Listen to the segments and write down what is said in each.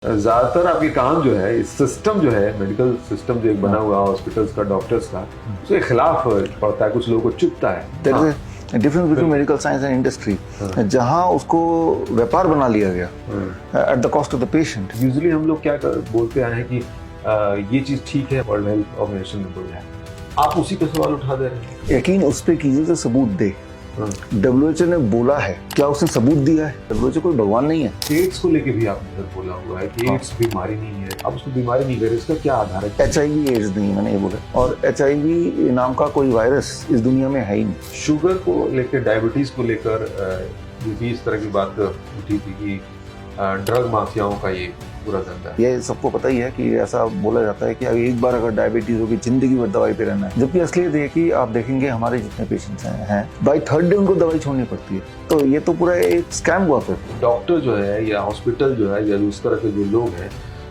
ज्यादातर आपके काम जो है, इस सिस्टम जो है, मेडिकल सिस्टम जो एक बना हुआ है हॉस्पिटल्स का, डॉक्टर्स का, उसके खिलाफ पड़ता है, कुछ लोगों को चुभता है। Difference between medical science and industry, जहाँ उसको व्यापार बना लिया गया at the cost of the patient. Usually हम लोग क्या बोलते आए हैं कि ये चीज ठीक है, वर्ल्ड हेल्थ ऑर्गेनाइजेशन ने बोला है, आप उसी पे सवाल उठा दे रहे हैं। यकीन उस पर कीजिए जो सबूत दे। WHO ने बोला है, क्या उसने सबूत दिया है? WHO कोई भगवान नहीं है। एड्स को लेके भी आपने बोला हुआ है कि एड्स बीमारी नहीं है, आप उसको बीमारी नहीं कर रहे, इसका क्या आधार है? HIV एड्स नहीं है, मैंने ये बोला। और HIV नाम का कोई वायरस इस दुनिया में है ही नहीं। शुगर को लेकर, डायबिटीज को लेकर ये भी इस तरह की बात उठी थी कि ड्रग माफियाओं का ये पूरा धंधा है। ये सबको पता ही है कि ऐसा बोला जाता है कि एक बार अगर डायबिटीज होगी जिंदगी भर दवाई पे रहना है, जबकि असलियत ये कि आप देखेंगे हमारे जितने पेशेंट्स हैं बाई 3rd डे उनको दवाई छोड़नी पड़ती है। तो ये तो पूरा एक स्कैम हुआ फिर। डॉक्टर जो है या हॉस्पिटल जो है या उस तरह के जो लोग हैं,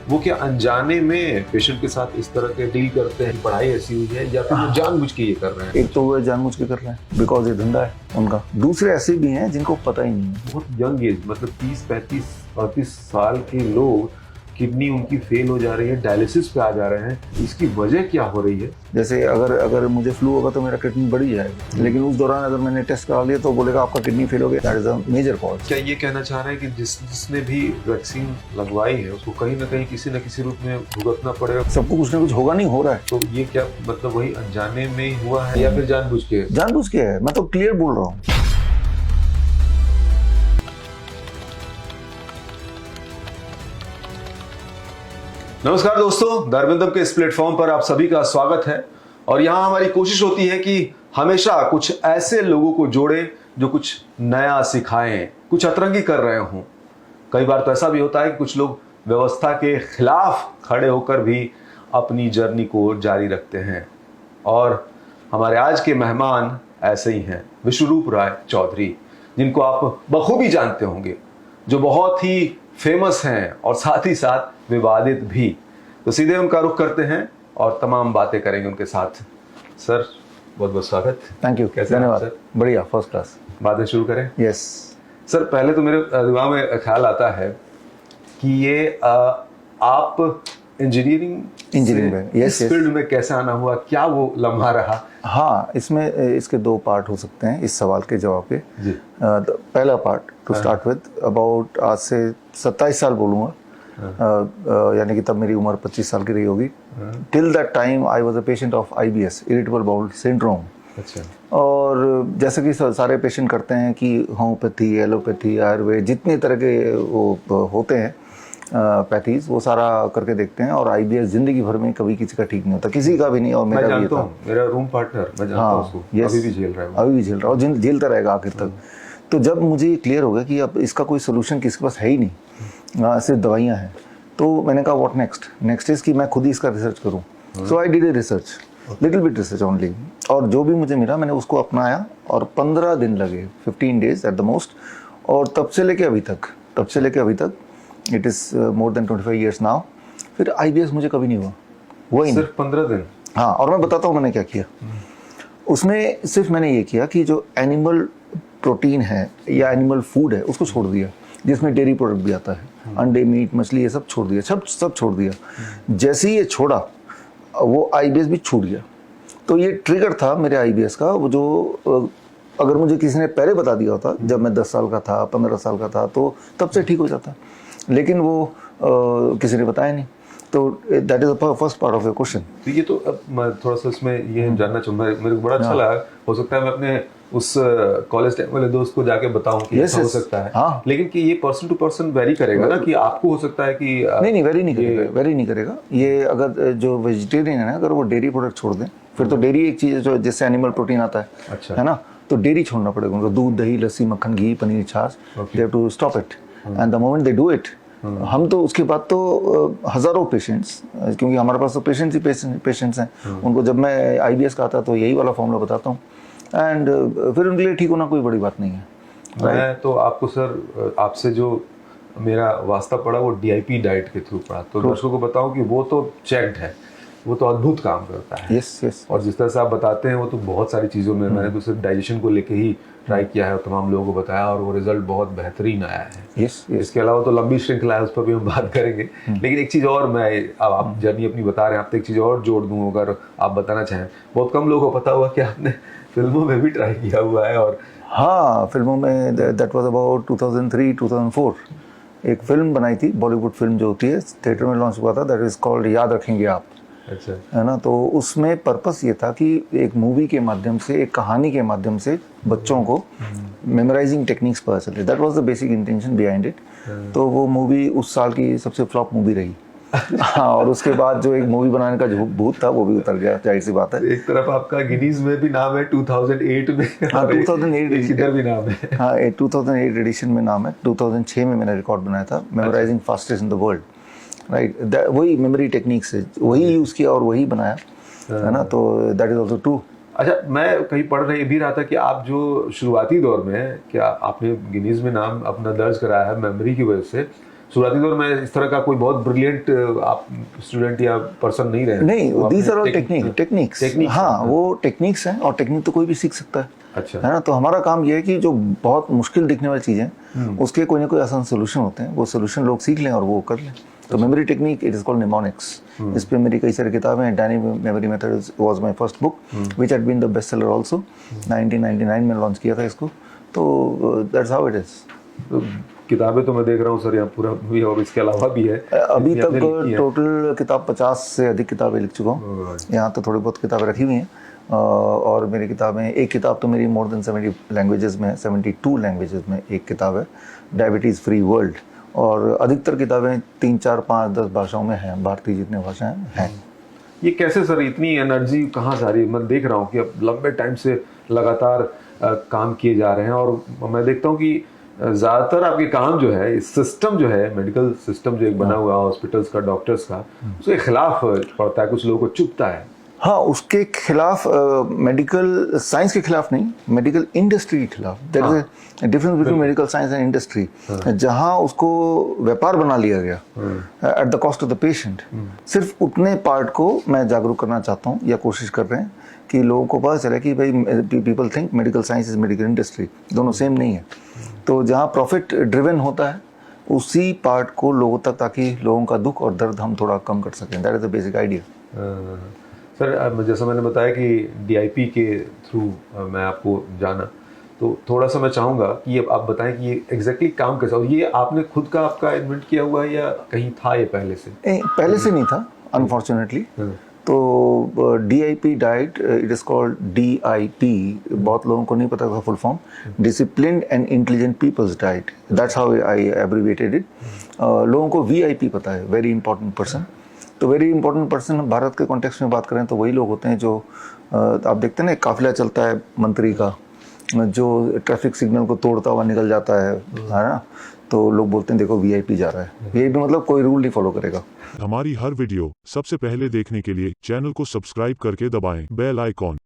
वो क्या अनजाने में पेशेंट के साथ इस तरह के डील करते हैं? पढ़ाई ऐसी हुई है या फिर वो जानबूझ के ये कर रहे हैं? एक तो वो जानबूझ के कर रहे हैं बिकॉज ये धंधा है उनका। दूसरे ऐसे भी हैं जिनको पता ही नहीं है। बहुत यंग एज, मतलब 30, 35, 38 साल के लोग, किडनी उनकी फेल हो जा रही है, डायलिसिस पे आ जा रहे हैं। इसकी वजह क्या हो रही है? जैसे अगर मुझे फ्लू होगा तो मेरा किडनी बढ़ जाएगा, लेकिन उस दौरान अगर मैंने टेस्ट करा लिया तो बोलेगा आपका किडनी फेल हो गया। That is a major cause. क्या ये कहना चाह रहे हैं कि जिसने भी वैक्सीन लगवाई है उसको कहीं ना कहीं किसी न किसी रूप में भुगतना पड़ेगा? सबको कुछ ना कुछ होगा, नहीं हो रहा है। तो ये क्या मतलब वही अनजाने में ही हुआ है या फिर जानबूझ के? जानबूझ के है, मैं तो क्लियर बोल रहा हूँ। नमस्कार दोस्तों, दरबिंदम के इस प्लेटफॉर्म पर आप सभी का स्वागत है। और यहाँ हमारी कोशिश होती है कि हमेशा कुछ ऐसे लोगों को जोड़े जो कुछ नया सिखाएं, कुछ अतरंगी कर रहे हों। कई बार तो ऐसा भी होता है कि कुछ लोग व्यवस्था के खिलाफ खड़े होकर भी अपनी जर्नी को जारी रखते हैं। और हमारे आज के मेहमान ऐसे ही हैं, विश्वरूप राय चौधरी, जिनको आप बखूबी जानते होंगे, जो बहुत ही फेमस हैं और साथ ही साथ विवादित भी। तो सीधे उनका रुख करते हैं और तमाम बातें करेंगे उनके साथ। सर, बहुत बहुत स्वागत। Thank you. कैसे? धन्यवाद। बढ़िया, फर्स्ट क्लास। बातें शुरू करें? यस सर, पहले तो मेरे दिमाग में ख्याल आता है कि ये आप इंजीनियरिंग में इस फील्ड में कैसे आना हुआ, क्या वो लम्हा रहा? हाँ, इसमें इसके 2 पार्ट हो सकते हैं इस सवाल के जवाब के। पहला part two start with, about आज से 27 साल बोलूँगा, यानी कि तब मेरी उम्र 25 साल की रही होगी। Till that time I was a patient of IBS, irritable bowel syndrome. अच्छा। और जैसे कि सारे पेशेंट करते हैं कि होम्योपैथी, एलोपैथी, आयुर्वेद, जितने तरह के वो होते हैं पैथीज, वो सारा करके देखते हैं। और IBS जिंदगी भर में कभी किसी का ठीक नहीं होता, किसी का भी नहीं। और मेरा भी था, मेरा रूम पार्टनर, मैं जानता हूं उसको, अभी भी झेल रहा है। अभी भी झेल रहा है और झेलता रहेगा आखिर तक। तो जब मुझे क्लियर हो गया कि अब इसका कोई सोल्यूशन किसके पास है ही नहीं, सिर्फ दवाइयाँ हैं, तो मैंने कहा व्हाट नेक्स्ट इज कि मैं खुद ही इसका रिसर्च करूँ। So I did a research, little bit research only. और जो भी मुझे मिला मैंने उसको अपनाया और 15 दिन लगे, 15 डेज एट द मोस्ट। और तब से लेके अभी तक it is more than 25 years now. फिर IBS मुझे कभी नहीं हुआ ही नहीं। सिर्फ 15 दिन? हाँ, और मैं बताता हूँ मैंने क्या किया। उसमें सिर्फ मैंने ये किया कि जो एनिमल प्रोटीन है या एनिमल फूड है उसको छोड़ दिया, जिसमें डेयरी प्रोडक्ट भी आता है, अंडे, मीट, मछली, ये सब छोड़ दिया, सब छोड़ दिया। जैसे ही ये छोड़ा वो IBS भी छूट गया। तो ये ट्रिगर था मेरे IBS का, वो जो अगर मुझे किसी ने पहले बता दिया होता, जब मैं 10 साल का था, 15 साल का था, तो तब से ठीक हो जाता, लेकिन वो किसी ने बताया नहीं। तो that is the first part of your question. तो ये तो अब मैं थोड़ा सा इसमें ये जानना चाहूँगा, मेरे को बड़ा अच्छा लगा। हो सकता है मैं अपने उस कॉलेज टाइम वाले दोस्त को जाके बताऊं कि ऐसा हो सकता है। हाँ। लेकिन कि ये पर्सन टू पर्सन वेरी करेगा ना, कि आपको हो सकता है कि नहीं, वेरी नहीं करेगा। ये अगर जो वेजिटेरियन है ना, अगर वो डेयरी प्रोडक्ट छोड़ दें, फिर तो डेयरी एक चीज़ जो जिससे एनिमल प्रोटीन आता है, अच्छा, है ना, तो डेयरी छोड़ना पड़ेगा उनको। दूध, दही, लस्सी, मक्खन, घी, पनीर, छाछ, they have to stop it. And the moment they do it, हम तो उसके बाद तो हज़ारों पेशेंट्स, क्योंकि हमारे पास तो पेशेंट्स हैं, उनको जब मैं IBS का आता तो यही वाला फॉर्मूला बताता हूँ, एंड फिर उनके लिए ठीक होना कोई बड़ी बात नहीं है। मैं तो आपको सर, आपसे जो मेरा वास्ता पड़ा वो DIP डाइट के थ्रू पड़ा, तो दर्शकों को बताऊं कि वो तो चेक्ड है, वो तो अद्भुत काम करता है। यस। और जिस तरह से आप बताते हैं वो तो बहुत सारी चीज़ों में, मैंने तो सिर्फ डाइजेशन को लेके ही ट्राई किया है और तमाम लोगों को बताया और वो रिजल्ट बहुत बेहतरीन आया है। यस इसके अलावा तो लंबी श्रृंखला है, उस पर भी हम बात करेंगे। लेकिन एक चीज़ और, मैं अब आप जर्नी अपनी बता रहे हैं, आप तो एक चीज़ और जोड़ दूँ अगर आप बताना चाहें। बहुत कम लोगों को पता हुआ कि आपने फिल्मों में भी ट्राई किया हुआ है। और हाँ, फिल्मों में दैट वाज अबाउट 2003-2004 एक फिल्म बनाई थी, बॉलीवुड फिल्म जो होती है, थिएटर में लॉन्च हुआ था, दैट इज़ कॉल्ड याद रखेंगे आप। अच्छा, है ना। तो उसमें पर्पस ये था कि एक मूवी के माध्यम से, एक कहानी के माध्यम से बच्चों को मेमोराइजिंग टेक्निक्स पता चले। That was the basic intention behind it. तो वो मूवी उस साल की सबसे फ्लॉप मूवी रही। हाँ, और उसके बाद जो एक मूवी बनाने का जो भूत था वो भी उतर गया, जाहिर सी बात है। एक तरफ आपका गिनीज में भी नाम है 2008 में। हाँ, 2008 इधर भी नाम है। हाँ, 2008 एडिशन में नाम है। 2006 में मैंने रिकॉर्ड बनाया था, memorising fastest in the world, right. वही मेमोरी टेक्निक्स है, वही यूज़ किया और वही बनाया, है ना। तो दैट इज ऑल्सो ट्रू। अच्छा, मैं कहीं पढ़ रही भी रहा था कि आप जो शुरुआती दौर में, क्या आपने गिनीज में नाम अपना दर्ज कराया है मेमोरी की वजह से। शुरुआती दौर में इस तरह का कोई बहुत ब्रिलियंट आप स्टूडेंट या पर्सन नहीं रहे? नहीं, दीज आर ऑल टेक्निक्स। हाँ, वो टेक्निक्स हैं और टेक्निक तो कोई भी सीख सकता है। अच्छा, है ना। तो हमारा काम ये है कि जो बहुत मुश्किल दिखने वाली चीज़ें, उसके कोई ना कोई आसान सोल्यूशन होते हैं, वो सोल्यूशन लोग सीख लें और वो कर लें। तो memory technique, it is called mnemonics. इस पे मेरी कई सारी किताबें हैं। Dynamic memory method was my first book which had been the best seller also. 1999 में लॉन्च किया था इसको। तो दैट्स हाउ इट इज़। किताबें तो मैं देख रहा हूँ सर, यहाँ पूरा भी और इसके अलावा भी है। अभी इतनी तक आपने लिखी है। टोटल किताब 50 से अधिक किताबें लिख चुका हूँ। यहाँ तो थोड़ी बहुत किताबें रखी हुई हैं। और मेरी किताबें, एक किताब तो मेरी मोर देन 70 लैंग्वेजेस में है, 72 लैंग्वेजेस में एक किताब है, डायबिटीज़ फ्री वर्ल्ड। और अधिकतर किताबें 3, 4, 5, 10 भाषाओं में हैं, भारतीय जितने भाषाएं हैं। ये कैसे सर, इतनी एनर्जी कहाँ से आ रही है? मैं देख रहा हूँ कि अब लंबे टाइम से लगातार काम किए जा रहे हैं और मैं देखता हूँ कि ज़्यादातर आपके काम जो है, सिस्टम जो है, मेडिकल सिस्टम जो एक बना हुआ है हॉस्पिटल्स का, डॉक्टर्स का, उसके खिलाफ पड़ता है, कुछ लोगों को चुभता है। हाँ, उसके खिलाफ, मेडिकल साइंस के खिलाफ नहीं, मेडिकल इंडस्ट्री के खिलाफ। There is a difference between medical science and industry. जहाँ उसको व्यापार बना लिया गया at the cost of the patient. सिर्फ उतने पार्ट को मैं जागरूक करना चाहता हूँ, या कोशिश कर रहे हैं कि लोगों को पता चले कि भाई people think medical science is medical industry, दोनों सेम नहीं है। तो जहाँ प्रॉफिट ड्रिवन होता है उसी पार्ट को लोगों तक, ताकि लोगों का दुख और दर्द हम थोड़ा कम कर सकें। That is the basic idea. Sir, जैसा मैंने बताया कि DIP के थ्रू मैं आपको जाना, तो थोड़ा सा मैं चाहूँगा कि ये आप बताएं कि ये एग्जैक्टली काम कैसा, और ये आपने खुद का आपका इन्वेंट किया हुआ है या कहीं था ये पहले से? पहले से नहीं था, अनफॉर्चुनेटली। तो DIP diet, it is called DIP, बहुत लोगों को नहीं पता था full form, disciplined and intelligent people's diet. That's how I abbreviated it. लोगों को VIP पता है, वेरी इंपॉर्टेंट पर्सन। तो वेरी इंपॉर्टेंट पर्सन, भारत के कॉन्टेक्स्ट में बात करें तो वही लोग होते हैं जो, आप देखते हैं ना, एक काफिला चलता है मंत्री का, जो ट्रैफिक सिग्नल को तोड़ता हुआ निकल जाता है ना। तो लोग बोलते हैं देखो VIP जा रहा है। VIP मतलब कोई रूल नहीं फॉलो करेगा। हमारी हर वीडियो सबसे पहले देखने के लिए चैनल को सब्सक्राइब करके दबाएं बेल आइकॉन।